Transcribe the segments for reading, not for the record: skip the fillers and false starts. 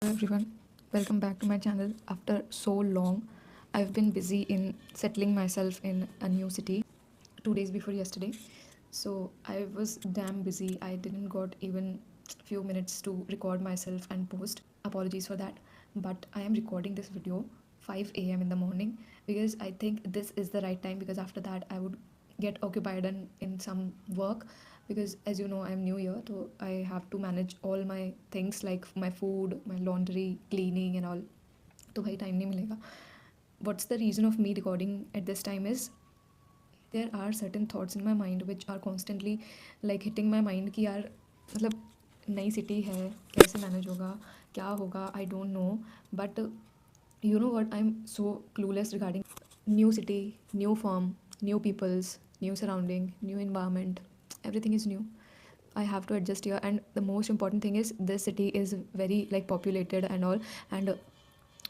Hello everyone, welcome back to my channel. After so long, I've been busy in settling myself in a new city 2 days before yesterday. So I was damn busy. I didn't got even few minutes to record myself and post. Apologies for that. But I am recording this video 5 a.m. in the morning because I think this is the right time because after that I would get occupied in some work because as you know I'm new here, so I have to manage all my things like my food, my laundry, cleaning and all. तो भाई time नहीं मिलेगा. What's the reason of me recording at this time is there are certain thoughts in my mind which are constantly like hitting my mind कि यार मतलब नई city है, कैसे मैनेज होगा, क्या होगा, I don't know. But you know what, I'm so clueless regarding new city, new farm, new peoples, new surrounding, new environment. Everything is new. I have to adjust here, and the most important thing is this city is very like populated and all, and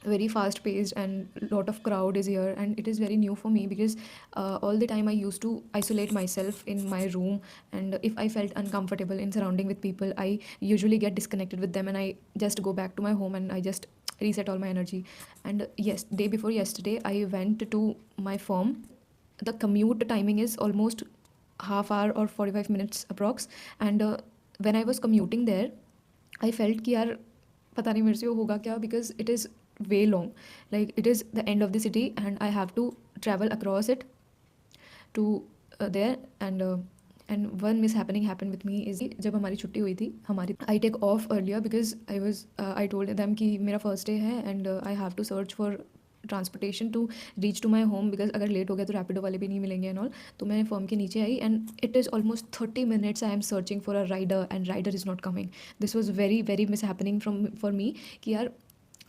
very fast paced, and lot of crowd is here, and it is very new for me because all the time I used to isolate myself in my room, and if I felt uncomfortable in surrounding with people, I usually get disconnected with them and I just go back to my home and I just reset all my energy. And yes, day before yesterday I went to my firm. The commute timing is almost half hour or 45 minutes approx, and when I was commuting there I felt कि यार पता नहीं मेरे से वो होगा क्या, because it is way long. Like it is the end of the city and I have to travel across it to there. And one mishappening happened with me is जब हमारी छुट्टी हुई थी हमारी, I take off earlier because I told them कि मेरा first day है and I have to search for transportation to reach to my home because अगर लेट हो गया तो रैपिडो वाले भी नहीं मिलेंगे एंड ऑल. तो मैं फर्म के नीचे I and it is almost 30 minutes I am searching for a rider and rider is not coming. This was very very miss happening from for me कि यार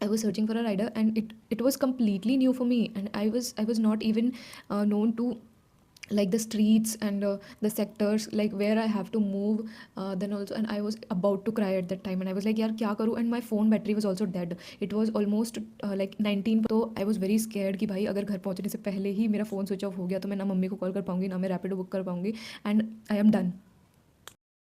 I was searching for a rider and it was completely new for me, and I was not even known to like the streets and the sectors like where I have to move. Then also, and I was about to cry at that time and I was like यार क्या करूँ, and my phone battery was also dead. It was almost like 19. तो I was very scared कि भाई अगर घर पहुँचने से पहले ही मेरा फ़ोन स्विच ऑफ हो गया तो मैं ना मम्मी को कॉल कर पाऊँगी ना मैं रैपिडो बुक कर पाऊँगी, and I am done.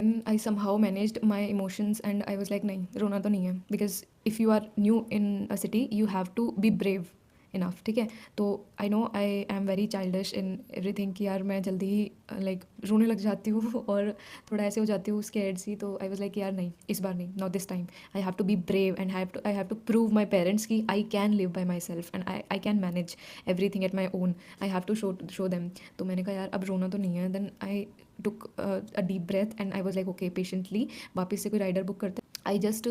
And I somehow managed my emotions and I was like नहीं रोना तो नहीं है, because if you are new in a city you have to be brave enough. ठीक है. तो I know I am very childish in everything कि यार मैं जल्दी ही लाइक रोने लग जाती हूँ और थोड़ा ऐसे हो जाती हूँ स्कैर्ड सी. तो आई वाज लाइक यार नहीं, इस बार नहीं, not this time. I have to be brave and I have to prove my parents कि I can live by my self and I can manage everything at my own. I have to show them. तो मैंने कहा यार अब रोना तो नहीं है. Then I took a deep breath and I was like okay patiently वापस से कोई राइडर बुक करते. I just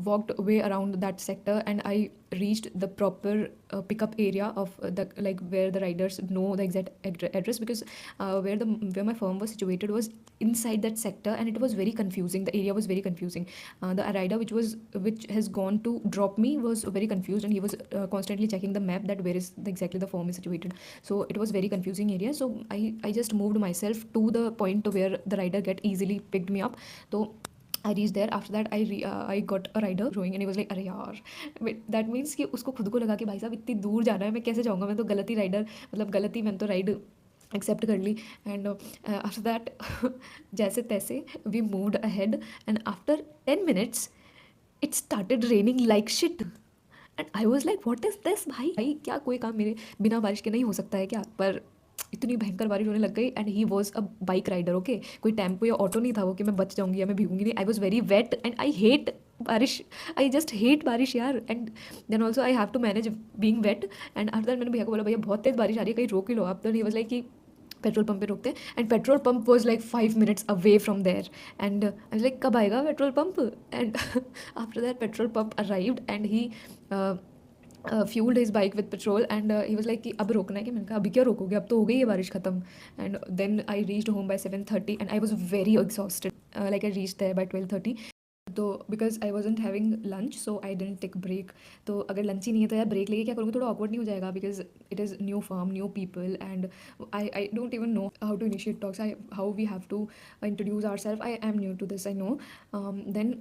walked way around that sector and I reached the proper pickup area of the like where the riders know the exact address, because where my firm was situated was inside that sector and it was very confusing. The area was very confusing. The rider which has gone to drop me was very confused and he was constantly checking the map that where is exactly the firm is situated. So it was very confusing area. So I just moved myself to the point to where the rider get easily picked me up. So I reached there. After that, I got a rider rowing and he was like अरे यार. That means कि उसको खुद को लगा कि भाई साहब इतनी दूर जाना है, मैं कैसे जाऊँगा, मैं तो गलती राइडर मतलब गलती मैंने तो राइड एक्सेप्ट कर ली. एंड आफ्टर दैट जैसे तैसे we moved ahead and after 10 minutes it started raining like shit. And I was like what is this. भाई क्या कोई काम मेरे बिना बारिश के नहीं हो सकता है क्या. पर इतनी भयंकर बारिश होने लग गई and he was a bike rider. Okay, कोई टेम्पो या ऑटो नहीं था वो कि मैं बच जाऊंगी या मैं भीगूंगी नहीं. I was very wet and I hate बारिश. आई जस्ट हेट बारिश यार. And then also I have to manage being wet. And after that मैंने भैया को बोला भैया बहुत तेज़ बारिश आ रही है कहीं रोक ही लो आप. तो ही वॉज लाइक कि पेट्रोल पंप पे रोकते हैं. And petrol pump was like 5 minutes away from there. And I was like कब आएगा petrol pump. And after that petrol pump arrived and he fuelled his bike with petrol and he was like कि अब रोकना है कि. मैंने कहा अभी क्या रोकोगे, अब तो हो गई है बारिश खत्म. And then I reached home by 7:30 and I was very exhausted. Like I reached there by 12:30. तो because I wasn't having lunch so I didn't take break. तो अगर लंच ही नहीं है तो यार ब्रेक लेके क्या करूँगी, थोड़ा ऑकवर्ड नहीं हो जाएगा because it is new firm new people and I don't even know how to initiate talks. How we have to introduce our self. I am new to this, I know. Then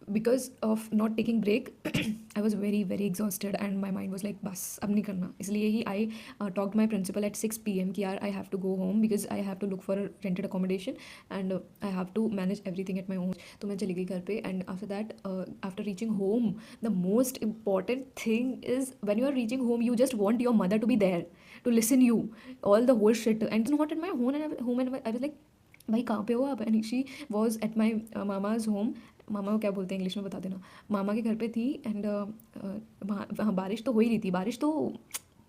because of not taking break I was very very exhausted and my mind was like बस अब नहीं करना, इसलिए ही I talked my principal at 6 PM कि यार I have to go home because I have to look for rented accommodation and I have to manage everything at my own. तो मैं चली गई घर पे and after that after reaching home the most important thing is when you are reaching home you just want your mother to be there to listen you all the whole shit and not at my home and I was like भाई कहाँ पे हो आप, and she was at my मामाज home. मामा को क्या बोलते हैं इंग्लिश में बता देना। मामा के घर पे थी एंड वहाँ वहाँ बारिश तो हो ही रही थी, बारिश तो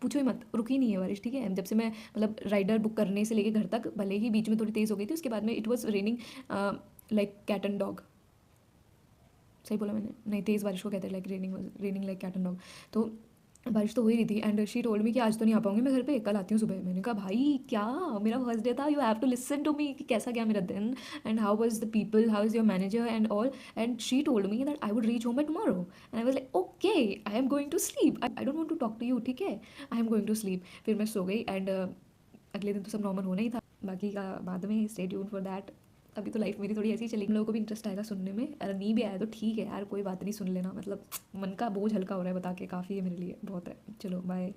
पूछो ही मत, रुकी नहीं है बारिश, ठीक है। जब से मैं मतलब राइडर बुक करने से लेके घर तक, भले ही बीच में थोड़ी तेज़ हो गई थी, उसके बाद में it was raining like cat and dog. सही बोला मैंने? नहीं, तेज़ बारिश को कहते हैं like raining like cat and dog. तो बारिश तो हो ही रही थी एंड शी टोल्ड मी कि आज तो नहीं आ पाऊंगी मैं घर पे, कल आती हूँ सुबह। मैंने कहा भाई क्या, मेरा फर्स्ट डे था, you have to listen to me कि कैसा गया मेरा दिन and how was the people, how is your manager and all. And she told me that I would reach home by tomorrow and I was like okay I am going to sleep, I don't want to talk to you, ठीक है, I am going to sleep. फिर मैं सो गई and अगले दिन तो सब normal होना ही था, बाकी का बाद में, स्टे ट्यून्ड फॉर दैट। अभी तो लाइफ मेरी थोड़ी ऐसी ही चली, लोगों को भी इंटरेस्ट आएगा सुनने में, अगर नहीं भी आया तो ठीक है यार, कोई बात नहीं, सुन लेना, मतलब मन का बोझ हल्का हो रहा है बता के, काफ़ी है मेरे लिए, बहुत है। चलो बाय।